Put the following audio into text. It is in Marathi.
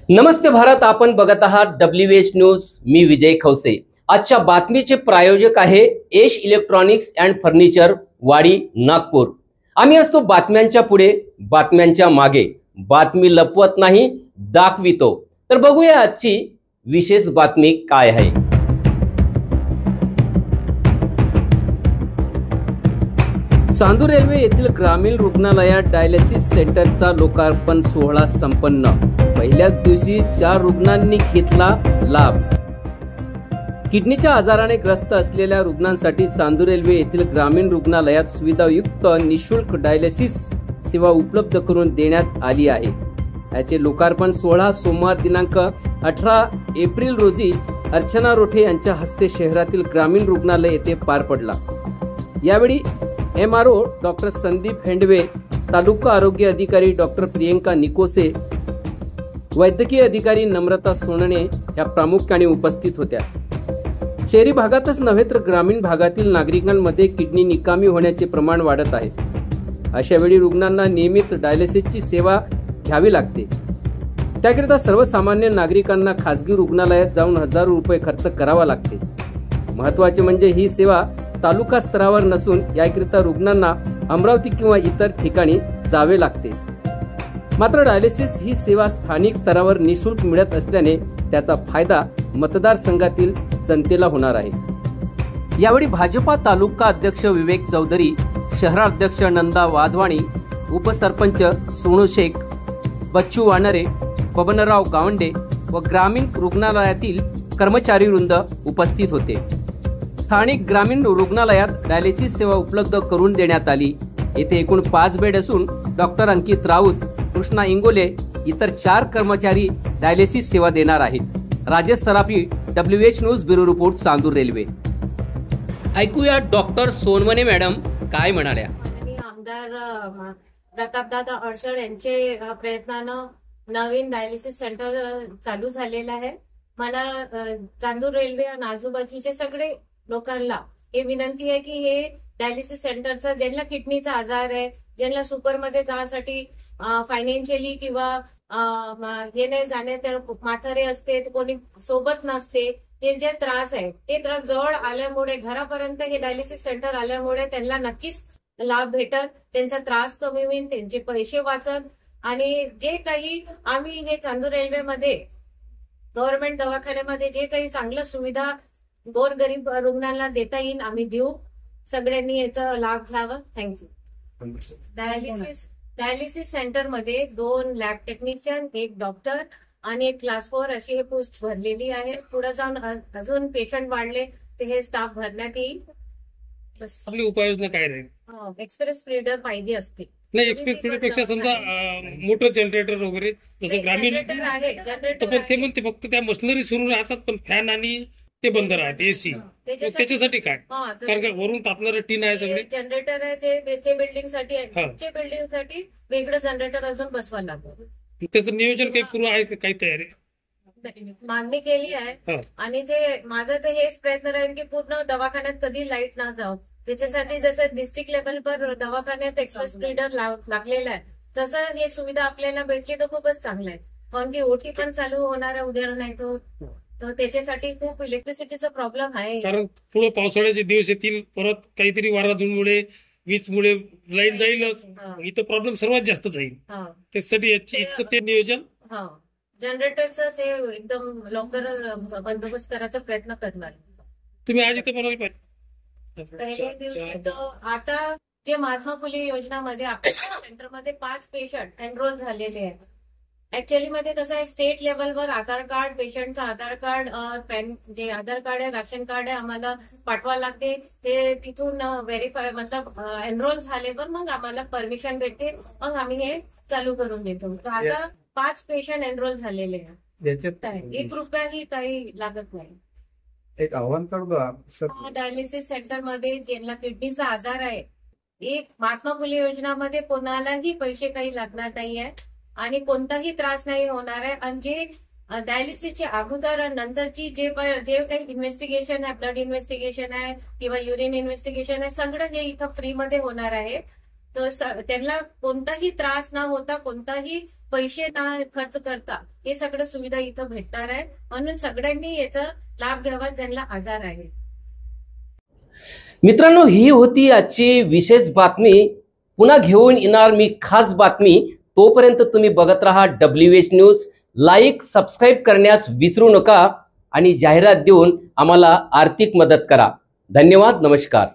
नमस्ते भारत, आपण बघत आहात WH न्यूज। मी विजय खवसे। आजच्या बातमीचे प्रायोजक आहे एश इलेक्ट्रॉनिक्स अँड फर्निचर, वाडी, नागपूर। आम्ही असतो बातम्यांच्या पुढे, बातम्यांच्या मागे। बातमी लपवत नाही, दाखवितो। तर बघूया आजची विशेष बातमी काय आहे। चांदूर रेल्वे येथील ग्रामीण रुग्णालयात डायलिसिस सेंटरचा लोकार्पण सोहळा संपन्न। पहिल्याच दिवशी 4 रुग्णांनी घेतला लाभ। किडनीच्या आजाराने ग्रस्त असलेल्या रुग्णांसाठी चांदूर रेल्वे येथील ग्रामीण रुग्णालयात सुविधायुक्त निशुल्क डायलिसिस सेवा उपलब्ध करून देण्यात आली आहे। याचे लोकार्पण सोहळा सोमवार दिनांक 18 एप्रिल रोजी अर्चना रोठे यांच्या हस्ते शहरातील ग्रामीण रुग्णालय येथे पार पडला। यावेळी MRO डॉक्टर संदीप हेंडवे, तालुका आरोग्य अधिकारी डॉक्टर प्रियंका निकोसे, वैद्यकीय अधिकारी नम्रता सोनने या प्रामुख्याने उपस्थित होत्या। शहरी भागातच नव्हे तर ग्रामीण भागातील नागरिकांमध्ये किडनी निकामी होण्याचे प्रमाण वाढत आहे। अशा वेळी रुग्णांना नियमित डायलिसिसची सेवा घ्यावी लागते। त्याकरिता सर्वसामान्य नागरिकांना खासगी रुग्णालयात जाऊन हजारो रुपये खर्च करावा लागते। महत्त्वाचे म्हणजे ही सेवा तालुका स्तरावर नसून याकरिता रुग्णांना अमरावती किंवा इतर ठिकाणी जावे लागते। मात्र डायलिसिस ही सेवा स्थानिक स्तरावर निशुल्क मिळत असल्याने त्याचा फायदा मतदारसंघातील जनतेला होणार आहे। यावेळी भाजपा तालुका अध्यक्ष विवेक चौधरी, शहराध्यक्ष नंदा वाधवाणी, उपसरपंच सोनू शेख, बच्चू वानरे, पवनराव गावंडे व ग्रामीण रुग्णालयातील कर्मचारी वृंद उपस्थित होते। स्थानिक ग्रामीण रुग्णालयात डायलिसिस सेवा उपलब्ध करून देण्यात आली। येथे एकूण 5 बेड असून डॉक्टर अंकित राऊत, कृष्णा इंगोले इतर 4 कर्मचारी डायलिसिस सेवा देणार आहेत। Rajesh Sarafi, WH news, bureau report, Chandur Railway. ऐकूया डॉक्टर सोनवणे मॅडम काय म्हणाल्या। आमदार प्रतापदादा अडसर यांचे प्रयत्नानं नवीन डायलिसिस सेंटर चालू झालेलं आहे। मला चांदूर रेल्वे आणि आजूबाजूचे सगळे लोकांना हे विनंती आहे की हे डायलिसिस सेंटरचा ज्यांना किडनीचा आजार आहे, ज्यांना सुपरमध्ये जाण्यासाठी फायनान्शियली किंवा हे नाही जाणे तर म्हातारे असते, कोणी सोबत नसते, हे जे त्रास आहे ते त्रास जवळ आल्यामुळे, घरापर्यंत हे डायलिसिस सेंटर आल्यामुळे त्यांना नक्कीच लाभ भेटल, त्यांचा त्रास कमी होईल, त्यांचे पैसे वाचत आणि जे काही आम्ही हे चांदूर रेल्वेमध्ये गव्हर्नमेंट दवाखान्यामध्ये जे काही चांगलं सुविधा गोरगरीब रुग्णांना देता येईल आम्ही देऊ। सगळ्यांनी याचा लाभ घ्यावा। थँक्यू। डायलिसिस सेंटर मध्ये 2 लॅब टेक्निशियन, 1 डॉक्टर आणि 1 क्लास 4 अशी हे पोस्ट भरलेली आहे। पुढे जाऊन अजून पेशंट वाढले तर हे स्टाफ भरण्यात येईल। आपली उपाययोजना काय राहील? एक्सप्रेस स्प्रेडर पाहिजे असते। नाही, एक्सप्रेस स्प्रेडर पेक्षा समजा मोटर जनरेटर वगैरे जसं ग्रामीण जनरेटर ते म्हणते फक्त त्या मशिनरी सुरू राहतात पण फॅन आणि ते बंद राहते, एसी त्याच्यासाठी काय? कारण का वरून तापणारं टीन आहे, सगळे जनरेटर आहे ते बिल्डिंग साठी आहे। बिल्डिंग साठी वेगळं जनरेटर अजून बसवायला लागतं। त्याचं नियोजन काही पूर्ण आहे, काही तयारी मागणी केली आहे आणि ते माझं तर हेच प्रयत्न राहील की पूर्ण दवाखान्यात कधी लाईट ना जाऊ। त्याच्यासाठी जसं डिस्ट्रिक्ट लेवलवर दवाखान्यात एक्सप्रेस स्प्रेडर लागलेला आहे तसं हे सुविधा आपल्याला भेटली तर खूपच चांगलं आहे। कारण की ओटी पण चालू होणार आहे उद्या, नाही तर त्याच्यासाठी खूप इलेक्ट्रिसिटीचा प्रॉब्लेम आहे। कारण पुढे पावसाळ्याचे दिवस येतील, परत काहीतरी वाराधूनमुळे वीजमुळे लाईन जाईल, इथं प्रॉब्लेम सर्वात जास्त जाईल। त्यासाठी याची ते नियोजन जनरेटरचं ते एकदम लवकर बंदोबस्त करायचा प्रयत्न करणार। तुम्ही आज इथं बनवली पाहिजे। पहिले दिवस आता जे महात्मा फुले योजनामध्ये आपल्या सेंटरमध्ये 5 पेशंट एनरोल झालेले आहेत। ऍक्च्युअली मध्ये कसं आहे, स्टेट लेवलवर आधार कार्ड, पेशंटचं आधार कार्ड, पॅन जे आधार कार्ड आहे, राशन कार्ड आहे, आम्हाला पाठवावं लागते। ते तिथून व्हेरीफाय मतलब एनरोल झाल्यावर मग आम्हाला परमिशन भेटते, मग आम्ही हे चालू करून देतो। तर आता 5 पेशंट एनरोल झालेले आहेत। 1 रुपयाही काही लागत नाही। एक आव्हान करतो डायलिसिस सेंटर मध्ये ज्यांना किडनीचा आजार आहे, एक महात्मा फुले योजनामध्ये कोणालाही पैसे काही लागणार नाही आहे आणि कोणताही त्रास नाही होणार आहे। आणि जे डायलिसिसचे अगोदर नंतरची जे काही इन्व्हेस्टिगेशन आहे, ब्लड इन्व्हेस्टिगेशन आहे किंवा युरिन इन्व्हेस्टिगेशन आहे, सगळं हे इथं फ्रीमध्ये होणार आहे। तर त्यांना कोणताही त्रास न होता, कोणताही पैसे न खर्च करता हे सगळं सुविधा इथं भेटणार आहे. म्हणून सगळ्यांनी याचा लाभ घ्यावा ज्यांना आजार आहे. मित्रांनो, ही होती आजची विशेष बातमी. पुन्हा घेऊन येणार मी खास बातमी. तोपर्यंत तुम्ही बघत राहा WH न्यूज. लाईक सबस्क्राईब करण्यास विसरू नका आणि जाहिरात देऊन आम्हाला आर्थिक मदत करा. धन्यवाद. नमस्कार.